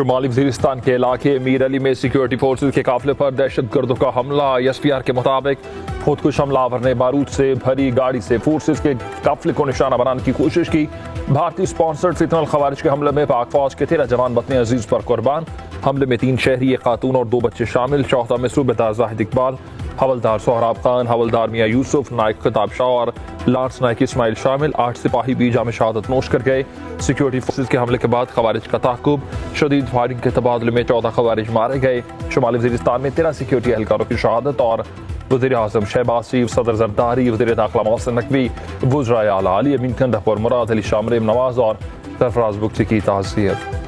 शुमाली वज़ीरिस्तान के इलाके मीर अली में सिक्योरिटी फोर्सेज के काफिले पर दहशत गर्दों का हमला। SPR के मुताबिक खुदकुश हमलावर ने बारूद से भरी गाड़ी से फोर्सेज के काफिले को निशाना बनाने की कोशिश की। भारतीय स्पॉन्सर्ड फितनल खवारिज के हमले में पाक फौज के 13 जवान वतन अजीज पर कुर्बान। हमले में 3 शहरी, एक खातून और 2 बच्चे शामिल। चौथा में सूबेदार जाहिद इकबाल, हवलदार सोहराब खान, हवलदार मियाँ यूसुफ, नायक खिताब शाह और लांस नायक इस्माइल शामिल। 8 सिपाही भी जाम शहादत नोश कर गए। सिक्योरिटी फोर्सेज के हमले के बाद खवारिज का ताक़ुब, शदीद फायरिंग के तबादले में 14 खवारिज मारे गए। शुमाली वज़ीरिस्तान में 13 सिक्योरिटी एहलकारों की शहादत और वज़ीर आज़म शहबाज शरीफ, सदर जरदारी, वज़ीर दाखिला मोहसिन नकवी, वज़राए आला अली अमीन गंडापुर, मुराद अली शाह, मरीम नवाज और सरफराज बुख्ती की ताज़ियत।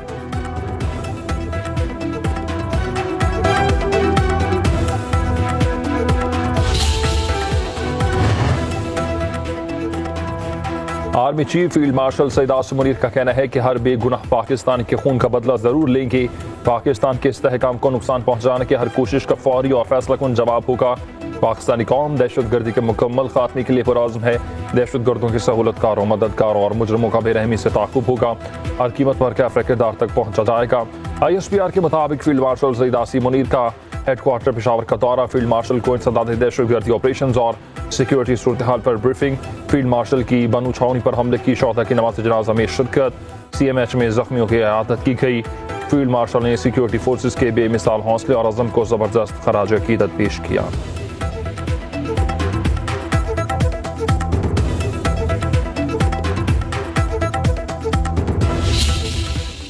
Army chief field marshal Syed Asim Munir का कहना है कि हर बेगुनाह पाकिस्तान के खून का बदला जरूर लेंगे। पाकिस्तान के इस्तेहकाम को नुकसान पहुंचाने की हर कोशिश का फौरी और फैसलाकुन जवाब होगा। पाकिस्तानी कौम दहशत गर्दी के मुकम्मल खात्मे के लिए पुरआज़्म है। दहशत गर्दों की सहूलतकारों, मददगारों और मुजरमों का बेरहमी से ताक़ुब होगा। हर कीमत पर कैफ़े किरदार तक पहुंचा जाएगा। ISPR के मुताबिक फील्ड मार्शल सईद आसिम मुनीर का हेडक्वार्टर पेशावर का दौरा, फील्ड मार्शल को इंसदाद दहशत गर्दी ऑपरेशन और सिक्योरिटी सूरत हाल पर ब्रीफिंग, फील्ड मार्शल की बनू छावनी पर हमले की शोहदा की नमाज जनाजा में शिरकत, CMH में जख्मियों की इयादत की गई। फील्ड मार्शल ने सिक्योरिटी फोर्सेज के बेमिसाल हौसले और अज़म को ज़बरदस्त खराज अकीदत पेश किया।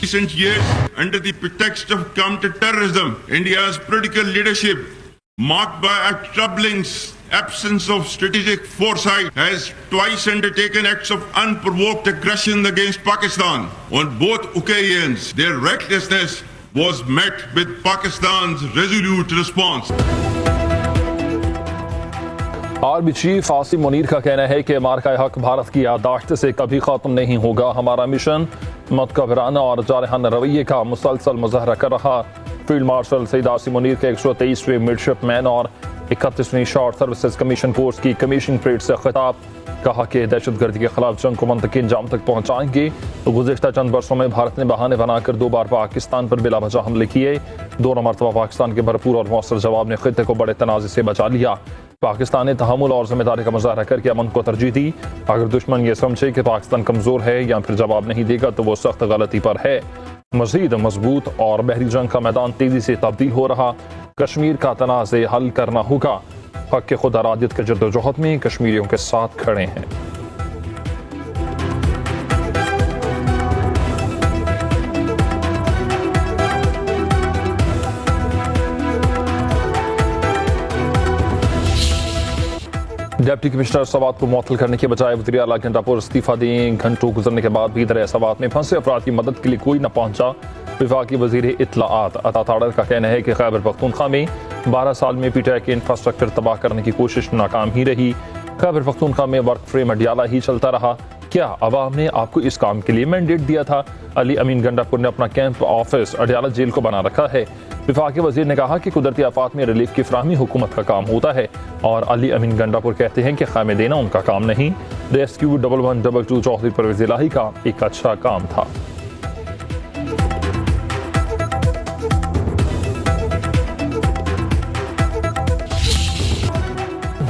Recent years, under the pretext of counter-terrorism, India's political leadership, marked by a troubling absence of strategic foresight, has twice undertaken acts of unprovoked aggression against Pakistan. On both occasions, their recklessness was met with Pakistan's resolute response. Army chief Asim Munir का कहना है कि मार्का हक भारत की याददाश्त से कभी खत्म नहीं होगा। हमारा मिशन मतकबराना और जारहाना रवैये का मुसलसल मुजाहरा कर रहा। फील्ड मार्शल सईद आसिम मुनीर के 123वें मिडशिपमैन और 31वीं शॉर्ट सर्विसेज कमीशन कोर्स की कमीशन परेड से खिताब, कहा कि दहशत गर्दी के खिलाफ जंग को मंतकी अंजाम तक पहुंचाएंगे। गुज़िश्ता चंद बरसों में भारत ने बहाने बनाकर 2 बार पाकिस्तान पर बिला वजह हमले किए। दोनों मरतबा पाकिस्तान के भरपूर और मौसर जवाब ने खित्ते को बड़े तनाज़े से बचा लिया। पाकिस्तान ने तहम्मुल और जिम्मेदारी का मुजाहरा करके अमन को तरजीह दी। अगर दुश्मन ये समझे कि पाकिस्तान कमज़ोर है या फिर जवाब नहीं देगा तो वो सख्त गलती पर है। मज़ीद मजबूत और बहरी जंग का मैदान तेज़ी से तब्दील हो रहा। कश्मीर का तनाज़े हल करना होगा। हक के खुद अरादियत के जद्दोजहद में कश्मीरियों के साथ खड़े हैं। डिप्टी कमिश्नर सवात को मुअत्तल करने के बजाय वज़ीर आला गंडापुर इस्तीफा दें। घंटों गुजरने के बाद भी दरिया सवात में फंसे अफराद की मदद के लिए कोई न पहुंचा। विफाकी वज़ीर इत्तलाआत अता ताड़र का कहना है कि खैबर पख्तूनख्वा में 12 साल में PTI के इंफ्रास्ट्रक्चर तबाह करने की कोशिश नाकाम ही रही। खैबर पख्तूनख्वा में वर्क फ्रेम अडियाला ही चलता रहा। क्या अवाम ने आपको इस काम के लिए मैंडेट दिया था? अली अमीन गंडापुर ने अपना कैंप ऑफिस अडियाला जेल को बना रखा है। विफाकी वज़ीर ने कहा कि कुदरती आफात में रिलीफ की फराहमी हुकूमत का काम होता है और अली अमीन गंडापुर कहते हैं कि खामे देना उनका काम नहीं। रेस्क्यू 1122 चौधरी परवेज़ इलाही का एक अच्छा काम था।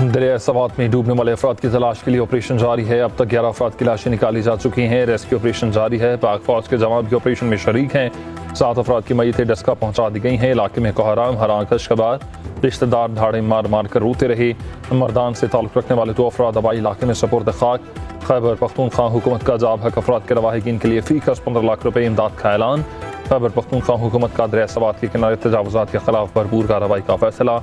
दरिया सवात में डूबने वाले अफराद की तलाश के लिए ऑपरेशन जारी है। अब तक 11 अफराद की लाशें निकाली जा चुकी हैं। रेस्क्यू ऑपरेशन जारी है। पाक फौज के जवान भी ऑपरेशन में शरीक हैं। 7 अफराद की मैयतें डस्का पहुंचा दी गई हैं। इलाके में कोहराम, हरां, कशकबार रिश्तेदार धाड़े मार मार कर रोते रहे। मर्दान से ताल्लुक़ रखने वाले 2 अफराद हवाई इलाके में सपुर्द खाक। खैबर पख्तूनख्वा हुकूमत का जाब हक अफराद के रवाहिगीन के लिए फ़ीकस 15 लाख रुपये इमदाद का ऐलान। खैबर पख्तूनख्वा हुकूमत का दरिया सवात के किनारे तजावुज़ात के खिलाफ भरपूर कार्रवाई का फैसला।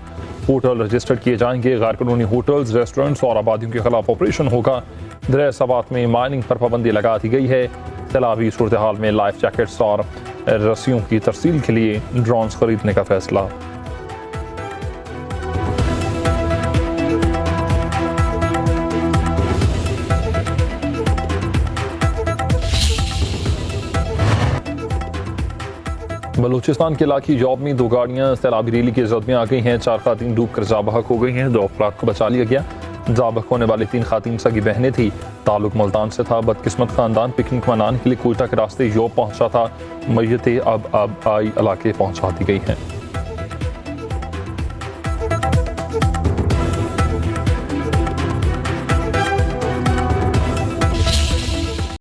होटल रजिस्टर्ड किए जाएंगे। गैर कानूनी होटल्स, रेस्टोरेंट्स और आबादियों के खिलाफ ऑपरेशन होगा। दरिया सवात में माइनिंग पर पाबंदी लगा दी गई है। सैलाबी सूरत हाल में लाइफ जैकेट्स और रस्सियों की तरसील के लिए ड्रोन्स खरीदने का फैसला। बलूचिस्तान के इलाकी जॉब में 2 गाड़ियां सैलाबी रैली की जद में आ गई हैं। 4 खातून डूब कर जाँ बहक हो गई हैं। 2 अफराद को बचा लिया गया। ज़ाबक होने वाली 3 खातिन सगी बहनें थी। ताल्लुक मुल्तान से था। बदकिस्मत खानदान पिकनिक मनाने के लिए कोयटा के रास्ते यूरोप पहुंचा था। मैयतें अब आई इलाके पहुंचा दी गई हैं।